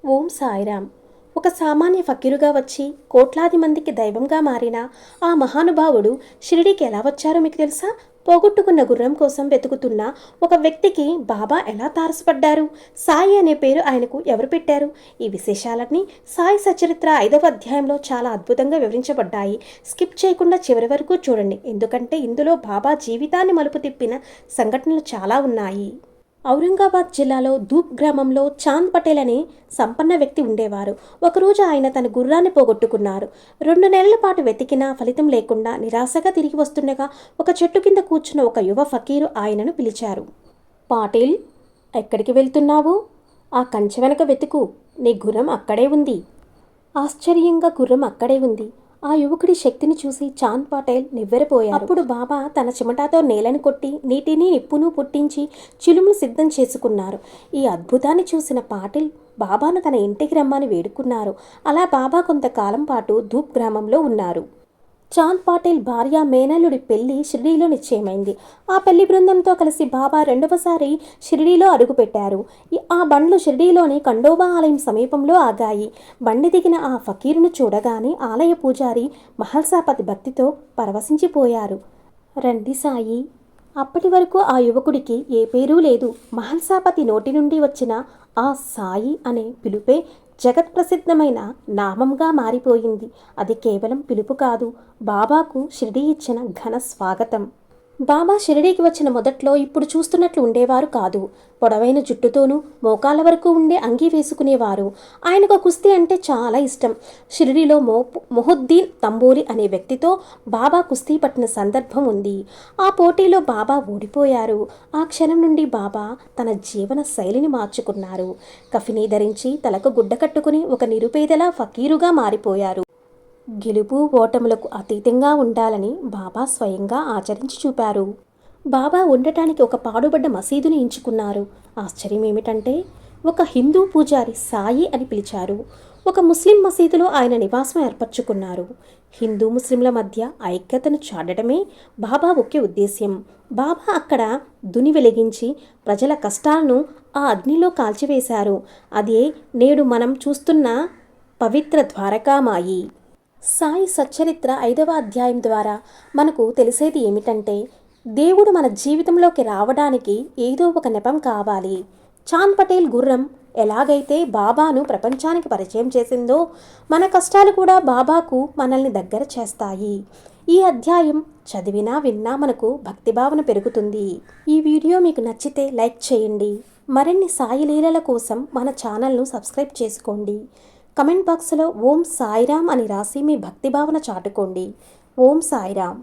ఓం సాయిరామ్. ఒక సామాన్య ఫకీరుగా వచ్చి కోట్లాది మందికి దైవంగా మారిన ఆ మహానుభావుడు షిరిడీకి ఎలా వచ్చారో మీకు తెలుసా? పోగొట్టుకున్న గుర్రం కోసం వెతుకుతున్న ఒక వ్యక్తికి బాబా ఎలా తారసపడ్డారు? సాయి అనే పేరు ఆయనకు ఎవరు పెట్టారు? ఈ విశేషాలన్నీ సాయి సచరిత్ర 5వ అధ్యాయంలో చాలా అద్భుతంగా వివరించబడ్డాయి. స్కిప్ చేయకుండా చివరి వరకు చూడండి, ఎందుకంటే ఇందులో బాబా జీవితాన్ని మలుపు తిప్పిన సంఘటనలు చాలా ఉన్నాయి. ఔరంగాబాద్ జిల్లాలో ధూప్ గ్రామంలో చాంద్ పటేల్ అనే సంపన్న వ్యక్తి ఉండేవారు. ఒకరోజు ఆయన తన గుర్రాన్ని పోగొట్టుకున్నారు. 2 నెలల పాటు వెతికినా ఫలితం లేకుండా నిరాశగా తిరిగి వస్తుండగా ఒక చెట్టు కింద కూర్చున్న ఒక యువ ఫకీరు ఆయనను పిలిచారు. పాటిల్, ఎక్కడికి వెళ్తున్నావు? ఆ కంచె వెనక వెతుకు, నీ గుర్రం అక్కడే ఉంది. ఆశ్చర్యంగా గుర్రం అక్కడే ఉంది. ఆ యువకుడి శక్తిని చూసి చాంద్ పటేల్ నివ్వెరపోయారు. అప్పుడు బాబా తన చెమటాతో నేలను కొట్టి నీటిని నిప్పును పుట్టించి చిలుములు సిద్ధం చేసుకున్నారు. ఈ అద్భుతాన్ని చూసిన పాటిల్ బాబాను తన ఇంటికి రమ్మని వేడుకున్నారు. అలా బాబా కొంతకాలం పాటు ధూప్ గ్రామంలో ఉన్నారు. చాంద్ పాటిల్ భార్య మేనల్లుడి పెళ్లి షిరిడీలో నిశ్చయమైంది. ఆ పెళ్లి బృందంతో కలిసి బాబా రెండవసారి షిరిడీలో అడుగుపెట్టారు. ఆ బండ్లు షిరిడీలోని ఖండోబా ఆలయం సమీపంలో ఆగాయి. బండి దిగిన ఆ ఫకీరును చూడగానే ఆలయ పూజారి మహల్సాపతి భక్తితో పరవశించిపోయారు. రండి సాయి. అప్పటి వరకు ఆ యువకుడికి ఏ పేరూ లేదు. మహల్సాపతి నోటి నుండి వచ్చిన ఆ సాయి అనే పిలుపే జగత్ప్రసిద్ధమైన నామంగా మారిపోయింది. అది కేవలం పిలుపు కాదు, బాబాకు షిరిడీ ఇచ్చిన ఘన స్వాగతం. బాబా షిరిడీకి వచ్చిన మొదట్లో ఇప్పుడు చూస్తున్నట్లు ఉండేవారు కాదు. పొడవైన జుట్టుతోనూ మోకాళ్ళ వరకు ఉండే అంగీ వేసుకునేవారు. ఆయనకు కుస్తీ అంటే చాలా ఇష్టం. షిరిడీలో మొహుద్దీన్ తంబోలి అనే వ్యక్తితో బాబా కుస్తీ పట్టిన సందర్భం ఉంది. ఆ పోటీలో బాబా ఓడిపోయారు. ఆ క్షణం నుండి బాబా తన జీవన శైలిని మార్చుకున్నారు. కఫినీ ధరించి తలకు గుడ్డ కట్టుకుని ఒక నిరుపేదలా ఫకీరుగా మారిపోయారు. గెలుపు ఓటములకు అతీతంగా ఉండాలని బాబా స్వయంగా ఆచరించి చూపారు. బాబా ఉండటానికి ఒక పాడుబడ్డ మసీదుని ఎంచుకున్నారు. ఆశ్చర్యం ఏమిటంటే ఒక హిందూ పూజారి సాయి అని పిలిచారు. ఒక ముస్లిం మసీదులో ఆయన నివాసం ఏర్పరచుకున్నారు. హిందూ ముస్లింల మధ్య ఐక్యతను చాటడమే బాబా ముఖ్య ఉద్దేశ్యం. బాబా అక్కడ దుని వెలిగించి ప్రజల కష్టాలను ఆ అగ్నిలో కాల్చివేశారు. అదే నేడు మనం చూస్తున్న పవిత్ర ద్వారకామాయి. సాయి సచ్చరిత్ర 5వ అధ్యాయం ద్వారా మనకు తెలిసేది ఏమిటంటే, దేవుడు మన జీవితంలోకి రావడానికి ఏదో ఒక నెపం కావాలి. చాంద్ పటేల్ గుర్రం ఎలాగైతే బాబాను ప్రపంచానికి పరిచయం చేసిందో, మన కష్టాలు కూడా బాబాకు మనల్ని దగ్గర చేస్తాయి. ఈ అధ్యాయం చదివినా విన్నా మనకు భక్తిభావన పెరుగుతుంది. ఈ వీడియో మీకు నచ్చితే లైక్ చేయండి. మరిన్ని సాయి లీలల కోసం మన ఛానల్ను సబ్స్క్రైబ్ చేసుకోండి. కమెంట్ బాక్స్లో ఓం సాయిరామ్ అని రాసి మీ భక్తిభావన చాటుకోండి. ఓం సాయిరామ్.